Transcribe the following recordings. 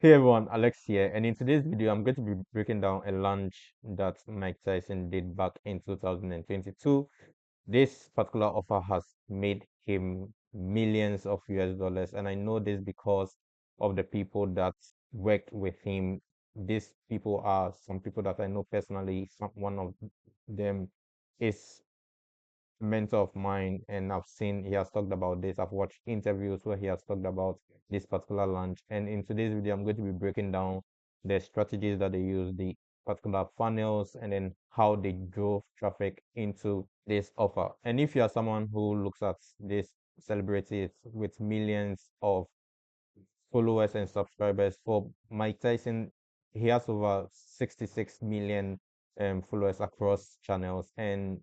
Hey everyone, Alex here, and in today's video, I'm going to be breaking down a launch that Mike Tyson did back in 2022. This particular offer has made him millions of US dollars, and I know this because of the people that worked with him. These people are some people that I know personally. One of them is mentor of mine, and I've seen he has talked about this. I've watched interviews where he has talked about this particular launch. And in today's video, I'm going to be breaking down the strategies that they use, the particular funnels, and then how they drove traffic into this offer. And if you are someone who looks at this celebrities with millions of followers and subscribers, for Mike Tyson, he has over 66 million followers across channels. And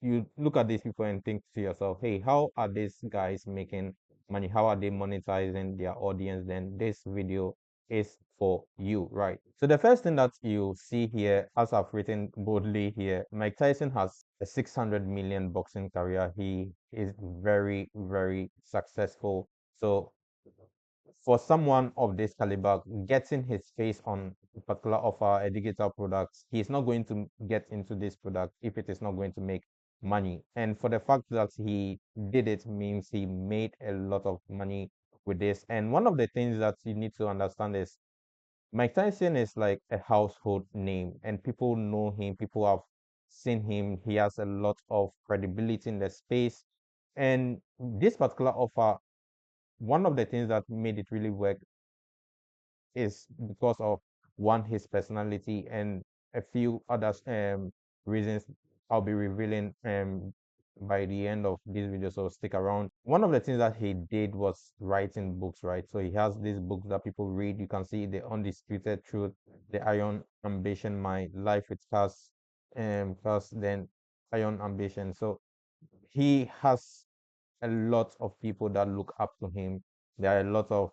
you look at these people and think to yourself, hey, how are these guys making money? How are they monetizing their audience? Then this video is for you, right? So the first thing that you see here, as I've written boldly here, Mike Tyson has a 600 million boxing career. He is very, very successful. So for someone of this caliber, getting his face on a particular offer, a digital product, he's not going to get into this product if it is not going to make money. And for the fact that he did it means he made a lot of money with this. And one of the things that you need to understand is Mike Tyson is like a household name, and people know him, people have seen him. He has a lot of credibility in the space. And this particular offer, one of the things that made it really work is because of one, his personality, and a few other reasons I'll be revealing by the end of this video, so stick around. One of the things that he did was writing books, right? So he has these books that people read. You can see The Undisputed Truth, The Iron Ambition, My Life with Cars, then Iron Ambition. So he has a lot of people that look up to him. There are a lot of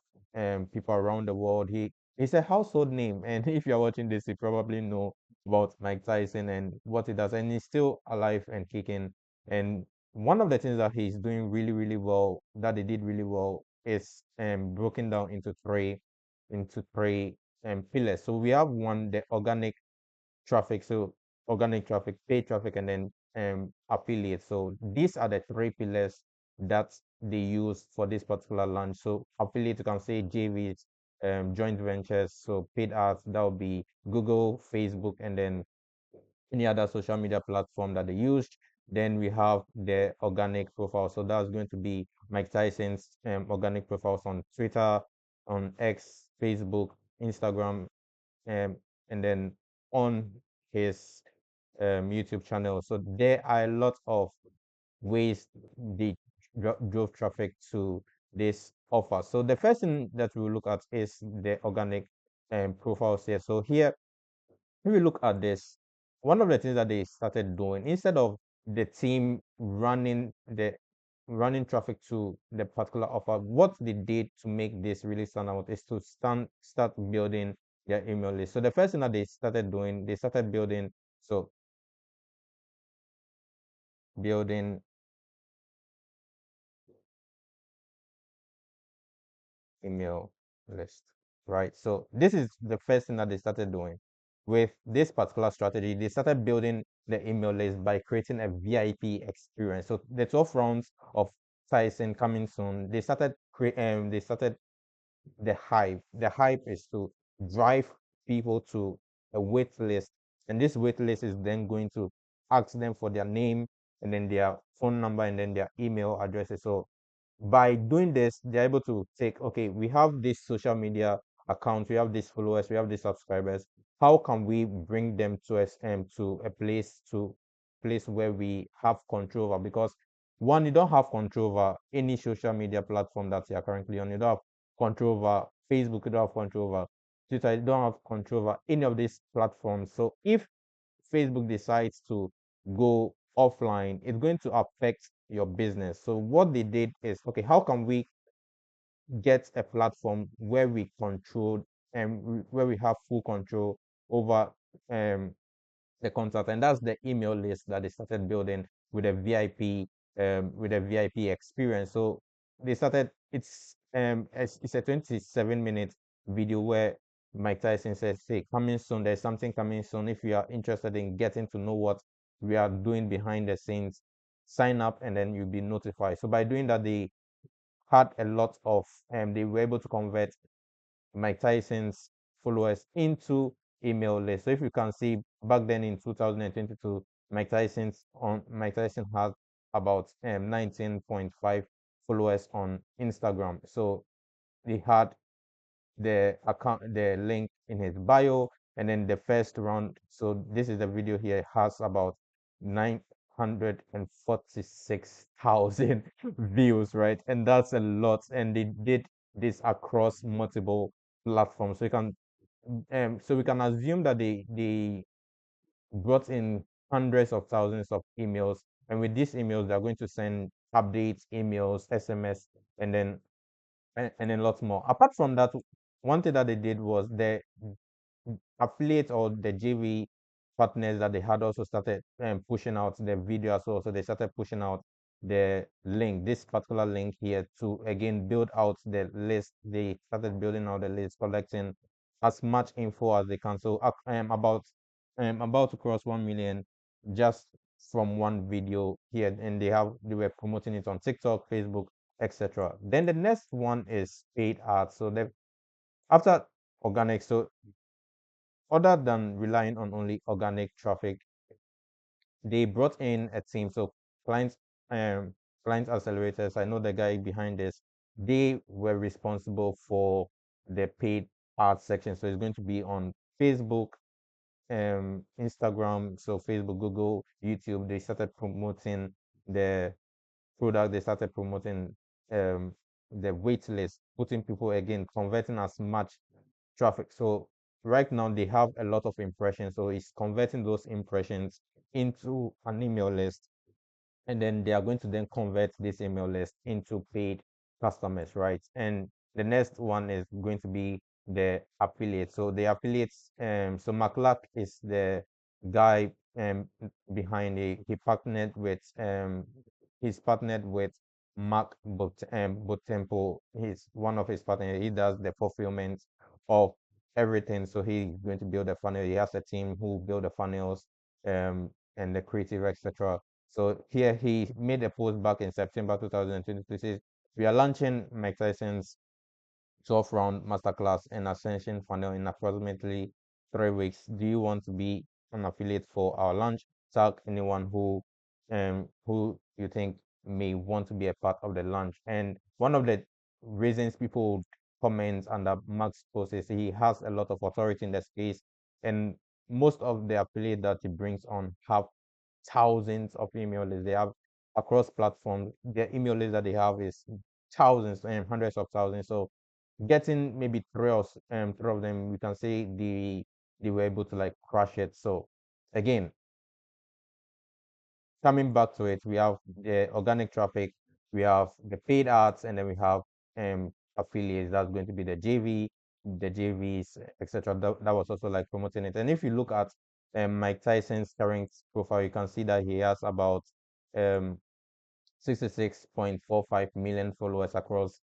people around the world. He's a household name, and if you're watching this, you probably know about Mike Tyson and what he does, and he's still alive and kicking. And one of the things that he's doing really, really well, that they did really well, is broken down into three pillars. So we have one, the organic traffic. So organic traffic, paid traffic, and then affiliate. So these are the three pillars that they use for this particular launch. So affiliate, you can say JVs, joint ventures. So paid ads, that would be Google, Facebook, and then any other social media platform that they used. Then we have the organic profile. So that's going to be Mike Tyson's organic profiles on Twitter, on X, Facebook, Instagram, um, and then on his YouTube channel. So there are a lot of ways they drove traffic to this offer. So the first thing that we look at is the organic profiles here. So here, if we look at this, one of the things that they started doing, instead of the team running traffic to the particular offer, what they did to make this really stand out is to start building their email list. So the first thing that they started doing, they started building email list, right? So this is the first thing that they started doing. With this particular strategy, they started building the email list by creating a VIP experience. So the 12 rounds of Tyson coming soon, they started the hype. The hype is to drive people to a wait list, and this wait list is then going to ask them for their name and then their phone number and then their email addresses. So by doing this, they're able to take, okay, we have this social media account, we have these followers, we have these subscribers. How can we bring them to us to a place where we have control over? Because one, you don't have control over any social media platform that you are currently on. You don't have control over Facebook, you don't have control over Twitter, you don't have control over any of these platforms. So if Facebook decides to go offline, it's going to affect your business. So what they did is, okay, how can we get a platform where we control and where we have full control over the contact? And that's the email list that they started building with a VIP experience. So they started, it's a 27 minute video where Mike Tyson says, "Hey, coming soon. There's something coming soon. If you are interested in getting to know what we are doing behind the scenes, sign up, and then you'll be notified." So by doing that, they had a lot of, they were able to convert Mike Tyson's followers into email lists. So if you can see back then in 2022, Mike Tyson had about 19.5 followers on Instagram. So he had the link in his bio, and then the first round. So this is the video here, has about 946,000 views, right? And that's a lot. And they did this across multiple platforms. So we can assume that they brought in hundreds of thousands of emails. And with these emails, they're going to send updates, emails, SMS, and then and a lot more. Apart from that, one thing that they did was the affiliates or the JV partners that they had also started pushing out the video as well. So they started pushing out the link, this particular link here, to again build out the list. They started building out the list, collecting as much info as they can. So about to cross 1 million just from one video here, and they were promoting it on TikTok, Facebook, etc. Then the next one is paid ads. So they after organic, so other than relying on only organic traffic, they brought in a team. So clients, um, client accelerators. I know the guy behind this. They were responsible for the paid ads section. So it's going to be on Facebook, Instagram. So Facebook, Google, YouTube. They started promoting the product. They started promoting um the wait list, putting people again, converting as much traffic. So right now they have a lot of impressions. So it's converting those impressions into an email list, and then they are going to then convert this email list into paid customers, right? And the next one is going to be the affiliate. So the affiliates, so McLack is the guy behind it. He's partnered with Botempo. He's one of his partners. He does the fulfillment of everything. So he's going to build a funnel. He has a team who build the funnels, and the creative, etc. So here he made a post back in September 2022. Says, "We are launching Mike Tyson's 12 round masterclass and ascension funnel in approximately 3 weeks. Do you want to be an affiliate for our launch? Tag anyone who you think may want to be a part of the launch." And one of the reasons people comment under Mark's post is he has a lot of authority in the space, and most of the affiliate that he brings on have thousands of email lists. They have across platforms. The email list that they have is thousands and hundreds of thousands. So getting maybe three of them, we can say they were able to like crush it. So again, coming back to it, we have the organic traffic, we have the paid ads, and then we have affiliates. That's going to be the JVs, etc. That was also like promoting it. And if you look at Mike Tyson's current profile, you can see that he has about um 66.45 million followers across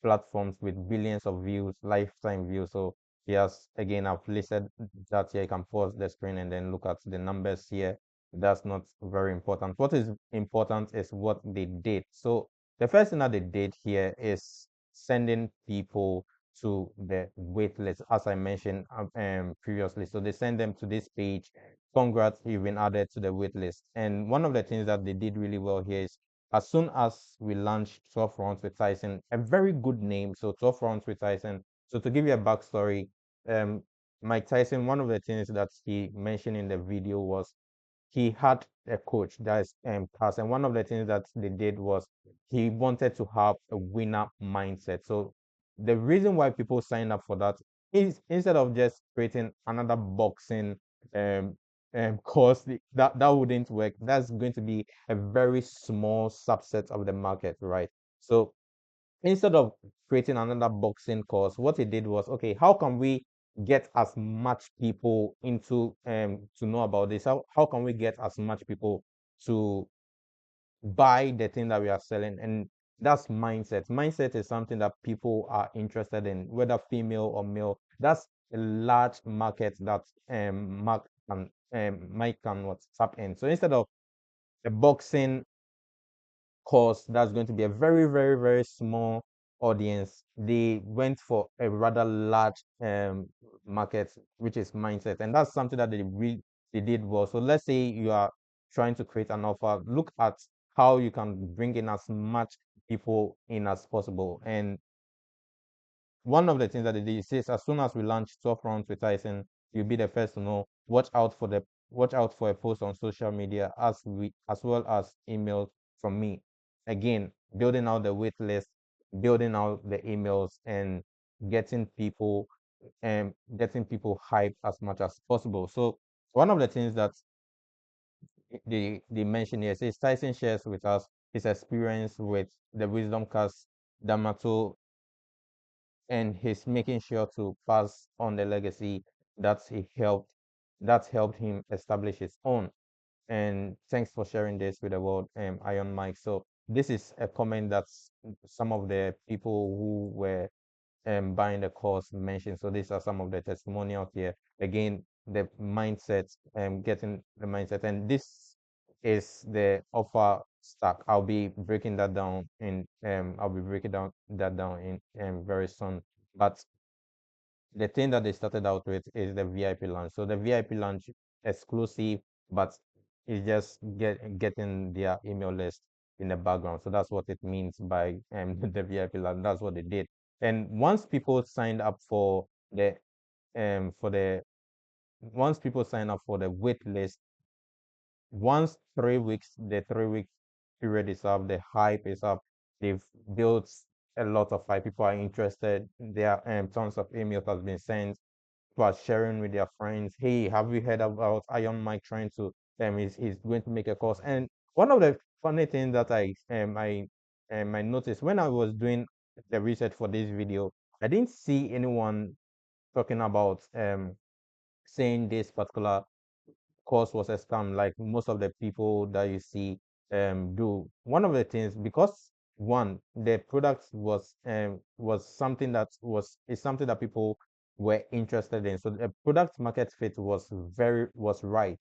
platforms with billions of views, lifetime views. So yes, again, I've listed that here. You can pause the screen and then look at the numbers here. That's not very important. What is important is what they did. So the first thing that they did here is sending people to the wait list, as I mentioned previously. So they send them to this page. Congrats, you've been added to the wait list. And one of the things that they did really well here is as soon as we launched 12 rounds with Tyson, a very good name. So 12 rounds with Tyson. So to give you a backstory, um, Mike Tyson, one of the things that he mentioned in the video was he had a coach that is Cass, and one of the things that they did was he wanted to have a winner mindset. So the reason why people sign up for that is instead of just creating another boxing um course, that wouldn't work. That's going to be a very small subset of the market, right? So instead of creating another boxing course, what he did was, okay, how can we get as much people into to know about this? How can we get as much people to buy the thing that we are selling? And That's mindset. Mindset is something that people are interested in, whether female or male. That's a large market that Mark can Mike can what tap in. So instead of a boxing course that's going to be a very, very, very small audience, they went for a rather large market, which is mindset. And that's something that they did well. So let's say you are trying to create an offer, look at how you can bring in as much people in as possible. And one of the things that they did is as soon as we launch 12 rounds with Tyson, you'll be the first to know. Watch out for a post on social media as well as emails from me. Again, building out the wait list, building out the emails, and getting people getting people hyped as much as possible. So one of the things that they mention here says Tyson shares with us his experience with the Wisdom Cast Damato, and he's making sure to pass on the legacy that he helped that helped him establish his own. And thanks for sharing this with the world, Iron Mike. So this is a comment that some of the people who were buying the course mentioned. So these are some of the testimonials here. Again, the mindset, getting the mindset, and this is the offer stack. I'll be breaking down that down in very soon. But the thing that they started out with is the VIP launch. So the VIP launch exclusive, but it's just getting their email list in the background. So that's what it means by the VIP launch. That's what they did. And for the once people sign up for the wait list, once 3 weeks, the 3 week period is up, the hype is up, they've built a lot of hype. People are interested. There are tons of emails has been sent. People are sharing with their friends. Hey, have you heard about Iron Mike trying to he's going to make a course? And one of the funny things that I noticed when I was doing the research for this video, I didn't see anyone talking about saying this particular course was a scam like most of the people that you see do. One of the things, because one, the product was something that is something that people were interested in. So the product market fit was right.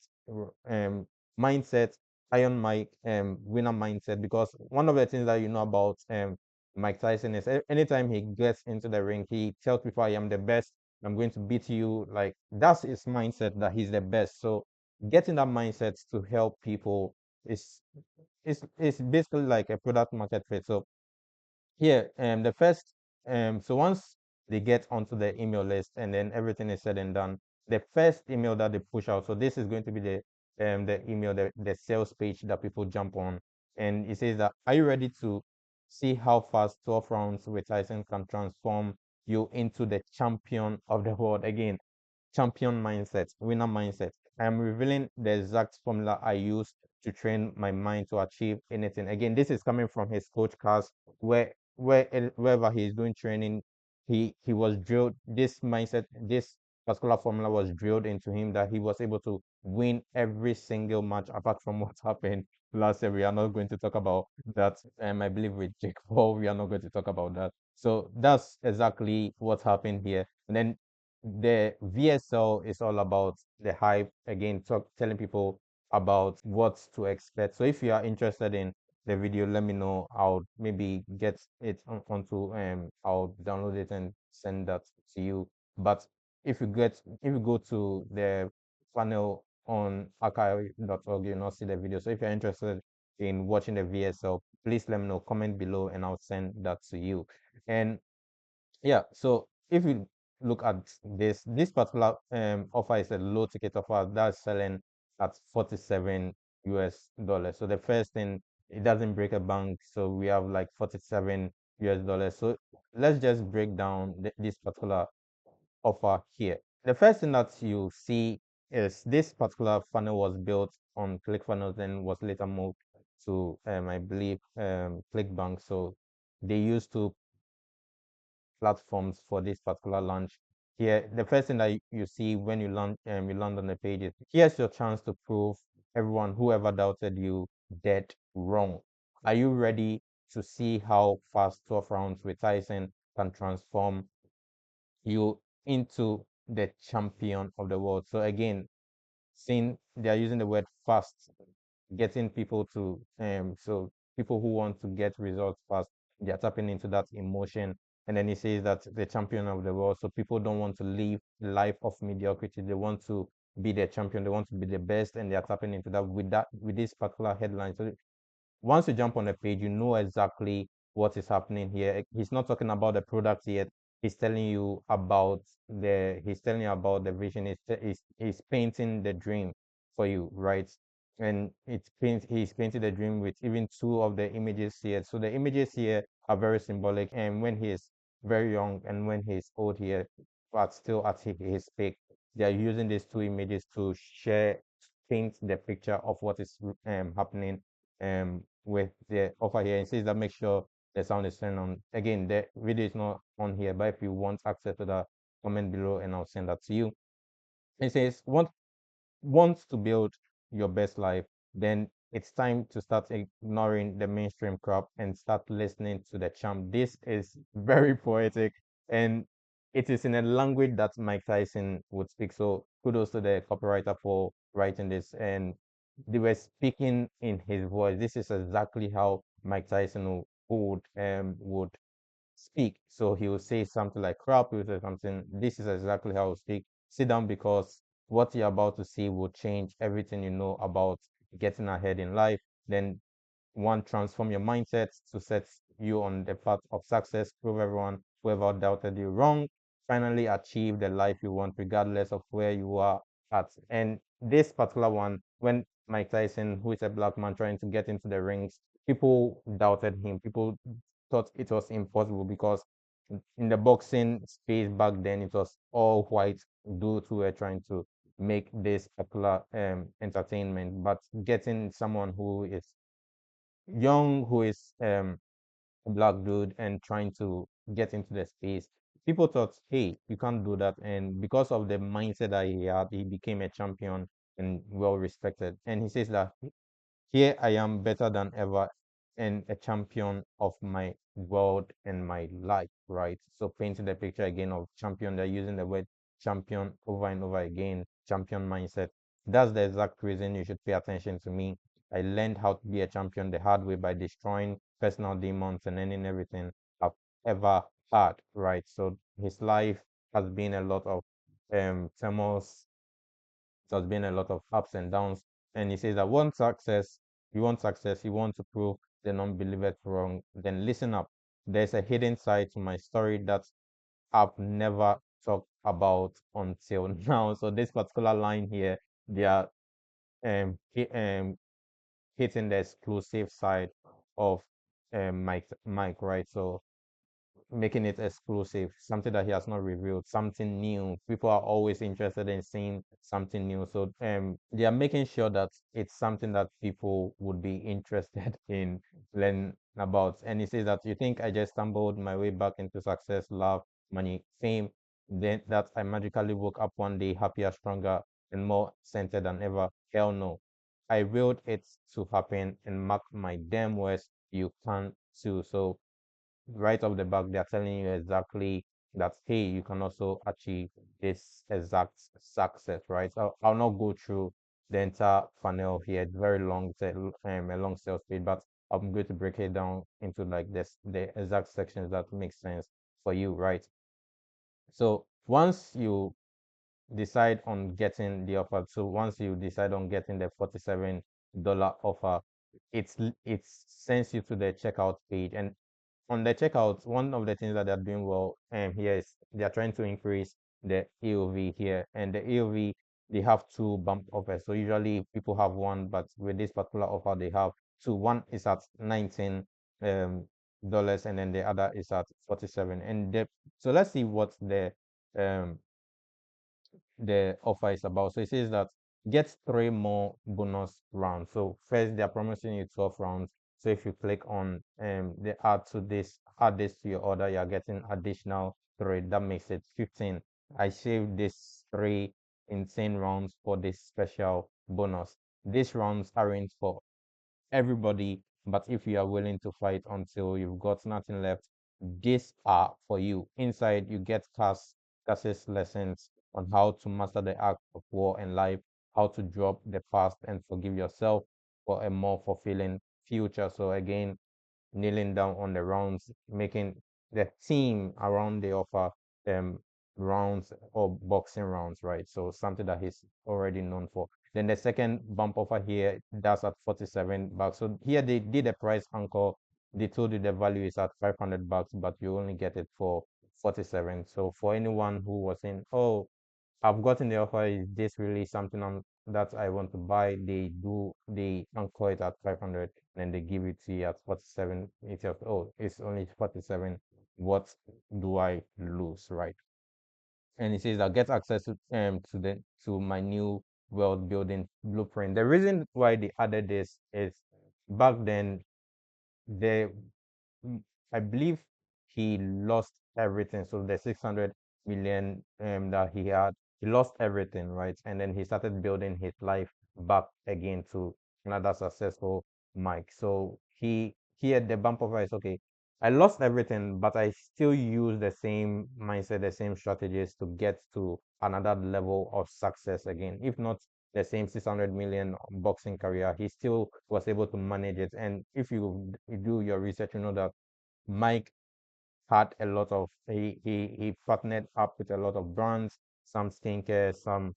Mindset, Iron Mike, winner mindset. Because one of the things that you know about Mike Tyson is anytime he gets into the ring, he tells people, I am the best, I'm going to beat you. Like that's his mindset, that he's the best. So getting that mindset to help people is is basically like a product market fit. So here, the first, so once they get onto the email list and then everything is said and done, the first email that they push out. So this is going to be the email, the sales page that people jump on, and it says that, are you ready to see how fast 12 rounds with Tyson can transform you into the champion of the world? Again, champion mindset, winner mindset. I am revealing the exact formula I use to train my mind to achieve anything. Again, this is coming from his coach class, wherever he is doing training, he was drilled. This mindset, this particular formula was drilled into him, that he was able to win every single match. Apart from what happened last year, we are not going to talk about that. I believe with Jake Paul, we are not going to talk about that. So that's exactly what happened here. And then the VSL is all about the hype. Again, telling people about what to expect. So if you are interested in the video, let me know. I'll maybe get it onto I'll download it and send that to you. But if you go to the panel on archive.org, you'll not see the video. So if you're interested in watching the VSL, please let me know. Comment below and I'll send that to you. And yeah, so if you look at this particular offer is a low ticket offer that's selling at 47 US dollars. So the first thing, it doesn't break a bank, so we have like 47 US dollars. So let's just break down this particular offer here. The first thing that you see is this particular funnel was built on ClickFunnels and was later moved to I believe ClickBank. So they used to platforms for this particular launch. Here, the first thing that you see when you land on the page is, here's your chance to prove everyone who ever doubted you dead wrong. Are you ready to see how fast 12 rounds with Tyson can transform you into the champion of the world. So again, seeing they are using the word fast, getting people to so people who want to get results fast, they are tapping into that emotion. And then he says that the champion of the world. So people don't want to live life of mediocrity. They want to be the champion. They want to be the best, and they are tapping into that with this particular headline. So once you jump on the page, you know exactly what is happening here. He's not talking about the product yet. He's telling you about the vision. He's painting the dream for you, right? And he's painted the dream with even two of the images here. So the images here are very symbolic. And when he is very young and when he's old here, but still at his peak, they are using these two images to paint the picture of what is happening with the offer here. It says that make sure the sound is turned on. Again, the video is not on here, but if you want access to that, comment below and I'll send that to you. It says wants to build your best life, then it's time to start ignoring the mainstream crap and start listening to the champ. This is very poetic and it is in a language that Mike Tyson would speak. So kudos to the copywriter for writing this. And they were speaking in his voice. This is exactly how Mike Tyson would speak. So he will say something like crap, he will say something. This is exactly how he will speak. Sit down because what you're about to see will change everything you know about getting ahead in life. Then one, transform your mindset to set you on the path of success, prove everyone whoever doubted you wrong, finally achieve the life you want, regardless of where you are at. And this particular one, when Mike Tyson, who is a black man trying to get into the rings, people doubted him. People thought it was impossible because in the boxing space back then, it was all white dudes who were trying to make this popular entertainment. But getting someone who is young, who is a black dude and trying to get into the space, people thought, hey, you can't do that. And because of the mindset that he had, he became a champion and well respected. And he says that here I am better than ever and a champion of my world and my life, right? So painting the picture again of champion, they're using the word champion over and over again, champion mindset. That's the exact reason you should pay attention to me. I learned how to be a champion the hard way by destroying personal demons and ending everything I've ever had, right? So his life has been a lot of turmoils, there's been a lot of ups and downs. And he says that you want success, you want to prove the non-believers wrong, then listen up. There's a hidden side to my story that I've never talked about until now. So this particular line here, they are hitting the exclusive side of Mike, right? So making it exclusive, something that he has not revealed, something new. People are always interested in seeing something new. So they are making sure that it's something that people would be interested in learning about. And he says that you think I just stumbled my way back into success, love, money, fame, then that I magically woke up one day happier, stronger, and more centered than ever. Hell no. I willed it to happen and mark my damn words. You can too. So right off the back, they're telling you exactly that, hey, you can also achieve this exact success, right? So I'll not go through the entire funnel here. It's very long, a long sales page, but I'm going to break it down into like the exact sections that make sense for you, right? So once you decide on getting the offer, so once you decide on getting the $47 offer, it sends you to the checkout page. And on the checkout, one of the things that they're doing well here is they're trying to increase the AOV here. And the AOV, they have two bump offers. So usually people have one, but with this particular offer, they have two. One is at 19 dollars, and then the other is at 47. So let's see what um the offer is about. So it says that get three more bonus rounds. So first they're promising you 12 rounds. So if you click on the add this to your order, you're getting additional three. That makes it 15. I saved this three insane rounds for this special bonus. These rounds aren't for everybody. But if you are willing to fight until you've got nothing left, these are for you. Inside, you get Cass's lessons on how to master the art of war and life, how to drop the past and forgive yourself for a more fulfilling future. So again, kneeling down on the rounds, making the team around the offer um rounds or boxing rounds, right? So something that he's already known for. Then the second bump offer here, that's at 47 bucks. So here they did a price anchor. They told you the value is at 500 bucks, but you only get it for 47. So for anyone who was saying, oh, I've gotten the offer. Is this really something that I want to buy? They anchor it at 500 and they give it to you at 47. It's just, oh, it's only 47. What do I lose, right? And it says that get access to my new world building blueprint. The reason why they added this is back then they mm, I believe he lost everything. So the 600 million that he had, he lost everything, right? And then he started building his life back again to another successful Mike. So he had the bump of ice. Okay, I lost everything, but I still use the same mindset, the same strategies to get to another level of success again. If not the same 600 million boxing career, he still was able to manage it. And if you do your research, you know that Mike had a lot of he partnered up with a lot of brands, some skincare, some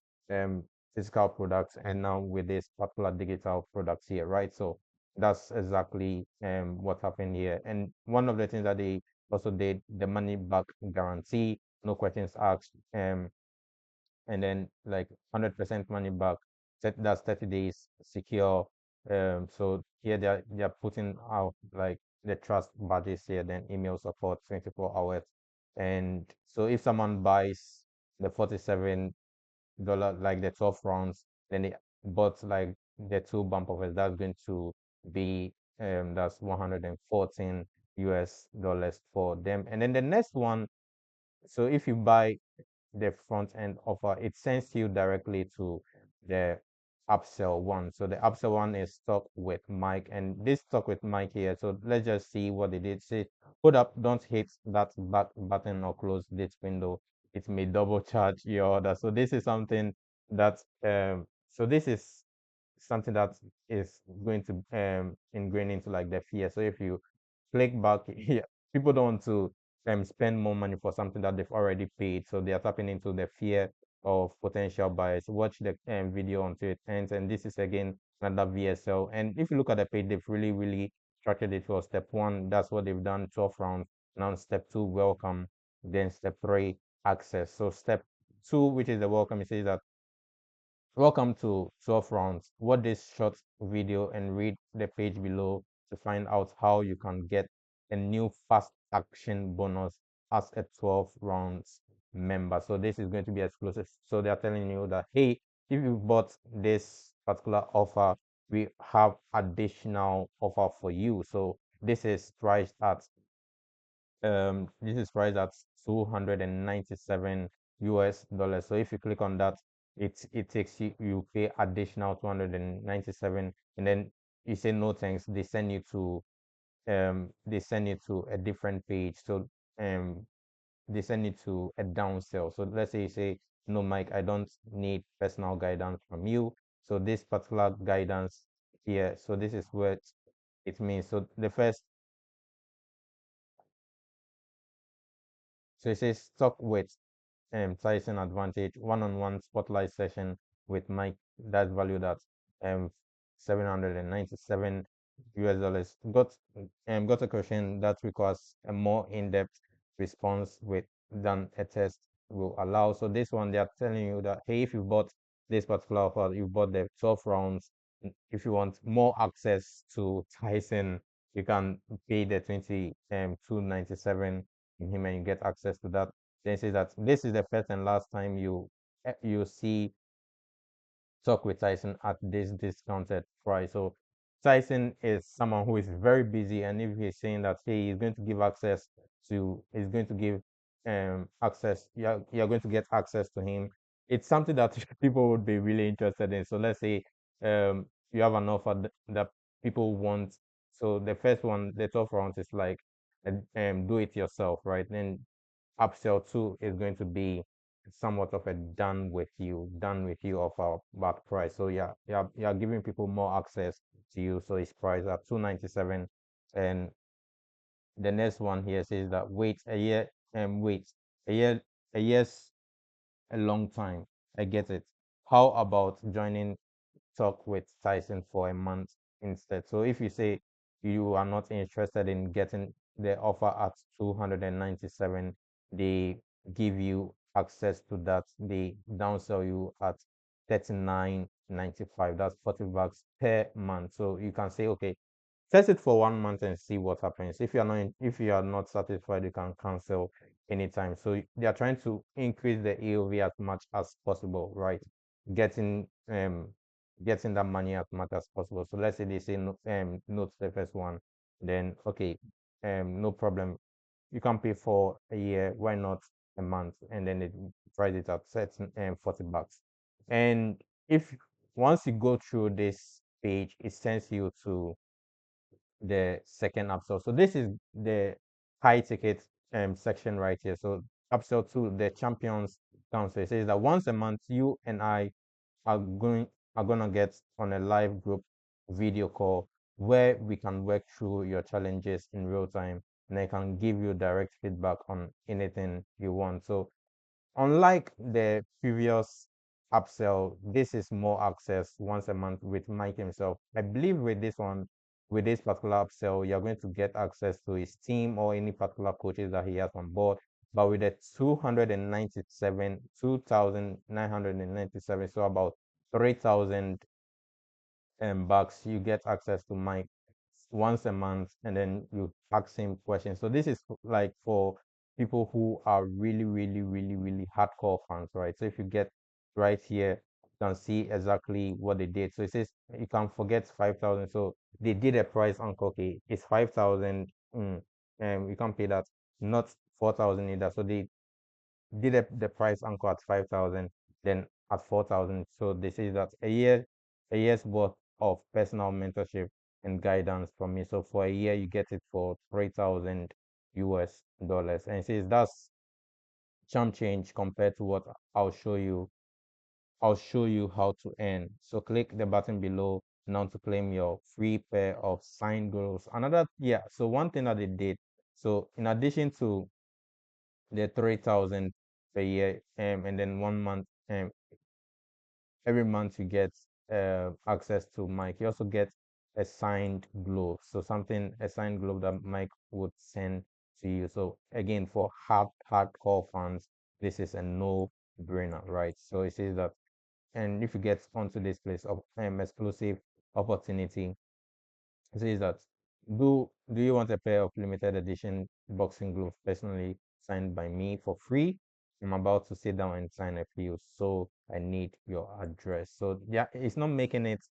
physical products, and now with this particular digital products here, right? So that's exactly what happened here. And one of the things that they also did, the money back guarantee, no questions asked, and then like 100% money back. That's 30 days secure. So here they're putting out like the trust badges here, then email support 24 hours. And so if someone buys the $47, like the 12 rounds, then they bought like the two bump offers, that's going to be that's 114 US dollars for them. And then the next one, so if you buy the front end offer, it sends you directly to the upsell one. So the upsell one is stuck with Mike, and this stuck with Mike here. So let's just see what they did. Say, hold up, don't hit that back button or close this window. It may double charge your order. So this is something that so this is something that is going to ingrain into like the fear. So if you click back, yeah, people don't want to spend more money for something that they've already paid. So they are tapping into the fear of potential buyers. Watch the video until it ends. And this is again another VSL. And if you look at the page, they've really, really structured it for step one. That's what they've done, 12 rounds. Now step two, welcome. Then step three, access. So step two, which is the welcome, it says that welcome to 12 rounds. Watch this short video and read the page below to find out how you can get a new fast action bonus as a 12 rounds member. So this is going to be exclusive. So they are telling you that, hey, if you bought this particular offer, we have additional offer for you. So this is priced at 297 US dollars. So if you click on that, it takes you pay additional 297, and then you say no thanks. They send you to a different page. So they send you to a downsell. So let's say you say, no, Mike, I don't need personal guidance from you. So this particular guidance here, so this is what it means. So the first, so it says stock with Tyson advantage one-on-one spotlight session with Mike that's valued at 797 US dollars. Got a question that requires a more in-depth response with than a test will allow. So this one they are telling you that, hey, if you bought this particular offer, you bought the 12 rounds. If you want more access to Tyson, you can pay the 297 in him and you get access to that. Then it says that this is the first and last time you see talk with Tyson at this discounted price. So Tyson is someone who is very busy, and if he's saying that hey, he's going to give access, you're going to get access to him. It's something that people would be really interested in. So let's say you have an offer that people want So the first one, the 12 rounds is like do it yourself, right? Then upsell two is going to be somewhat of a done with you offer back price. So yeah, you're giving people more access to you. So it's priced at 297. And the next one here says that wait a year and wait a year, a year's a long time. I get it. How about joining talk with Tyson for a month instead? So if you say you are not interested in getting the offer at 297, they give you access to that. They downsell you at 39.95. That's 40 bucks per month. So you can say, okay, test it for 1 month and see what happens. If you are not satisfied, you can cancel anytime. So they are trying to increase the AOV as much as possible, right? Getting getting that money as much as possible. So let's say they say no, no to the first one, then okay, no problem. You can pay for a year, why not a month? And then it price it at certain 40 bucks. And if once you go through this page, it sends you to the second upsell. So this is the high ticket section right here. So upsell to the champions council. It says that once a month, you and I are going are gonna get on a live group video call where we can work through your challenges in real time, and I can give you direct feedback on anything you want. So unlike the previous upsell, this is more access once a month with Mike himself. I believe with this one, with this particular upsell, you're going to get access to his team or any particular coaches that he has on board. But with the 2,997, so about 3,000 bucks, you get access to Mike once a month, and then you ask him questions. So this is like for people who are really, really, really, really hardcore fans, right? So if you get right here, you can see exactly what they did. So it says you can forget 5,000. So they did a price on okay, it's 5,000. And you can't pay that, not 4,000 either. So they did the price anchor at 5,000, then at 4,000. So they say that a year's worth of personal mentorship and guidance from me. So for a year, you get it for 3,000 US dollars. And it says that's chump change compared to what I'll show you. I'll show you how to earn. So click the button below now to claim your free pair of signed goals. Another, yeah. So one thing that they did. So in addition to the 3,000 per year, and then 1 month, every month you get access to Mike. You also get a signed glove. So something, a signed glove that Mike would send to you. So again, for hardcore fans, this is a no-brainer, right? So it says that, and if you get onto this place of exclusive opportunity, says that do you want a pair of limited edition boxing gloves personally signed by me for free? I'm about to sit down and sign a few, so I need your address. So yeah, it's not making it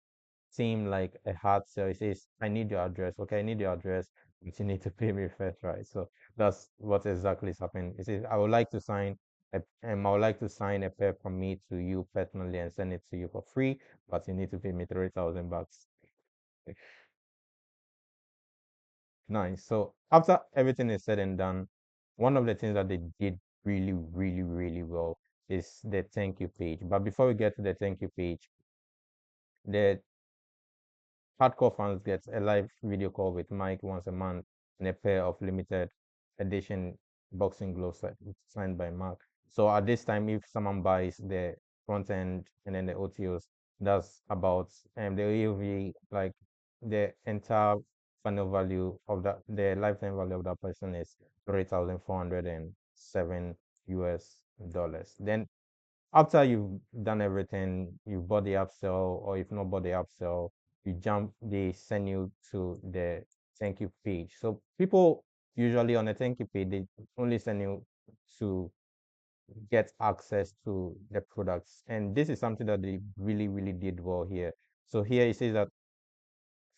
seem like a hard sell. It says I need your address. Okay, I need your address, but you need to pay me first, right? So that's what exactly is happening. It says I would like to sign I would like to sign a pair from me to you personally and send it to you for free, but you need to pay me 3,000 bucks. Nice. So after everything is said and done, one of the things that they did really, really, really well is the thank you page. But before we get to the thank you page, the hardcore fans get a live video call with Mike once a month and a pair of limited edition boxing gloves signed by Mark. So at this time, if someone buys the front end and then the OTOs, that's about the AOV, like the entire final value of the lifetime value of that person is 3,407 US dollars. Then after you've done everything, you bought the upsell, or if not bought the upsell, they send you to the thank you page. So people usually on the thank you page, they only send you to get access to the products. And this is something that they really, really did well here. So here it says that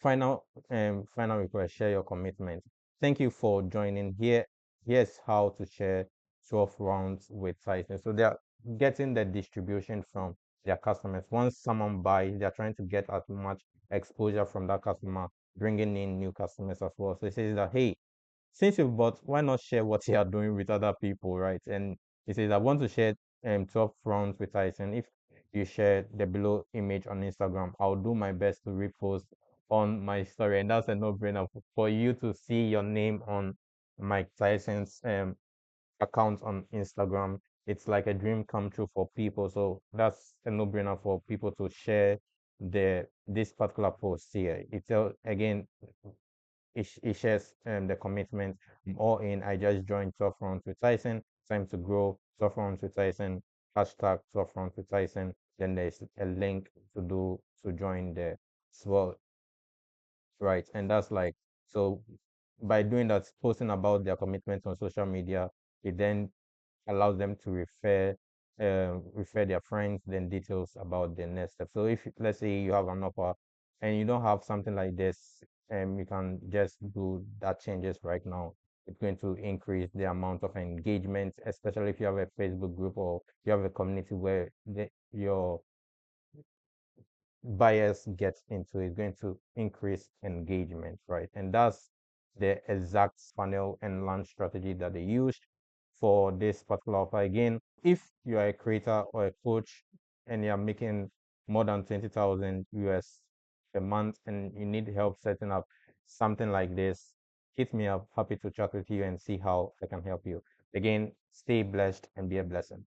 final request, share your commitment. Thank you for joining here. Here's how to share 12 rounds with Tyson. So they are getting the distribution from their customers. Once someone buys, they're trying to get as much exposure from that customer bringing in new customers as well. So it says that, hey, since you've bought, why not share what you are doing with other people, right? And it says, I want to share 12 rounds with Tyson. If you share the below image on Instagram, I'll do my best to repost on my story. And that's a no-brainer for you to see your name on Mike Tyson's account on Instagram. It's like a dream come true for people. So that's a no-brainer for people to share this particular post here. It's again, it shares the commitment. I'm all in. I just joined 12 rounds with Tyson. Time to grow. 12 rounds with Tyson. Hashtag 12 rounds with Tyson. Then there's a link to join the as well, right? And that's like, so by doing that, posting about their commitment on social media, it then allows them to refer their friends, then details about the next step. So if let's say you have an offer and you don't have something like this, you can just do that changes right now. It's going to increase the amount of engagement, especially if you have a Facebook group or you have a community where your buyers get into is going to increase engagement, right? And that's the exact funnel and launch strategy that they used for this particular offer. Again, if you are a creator or a coach and you're making more than 20,000 US a month and you need help setting up something like this, hit me up. Happy to chat with you and see how I can help you. Again, stay blessed and be a blessing.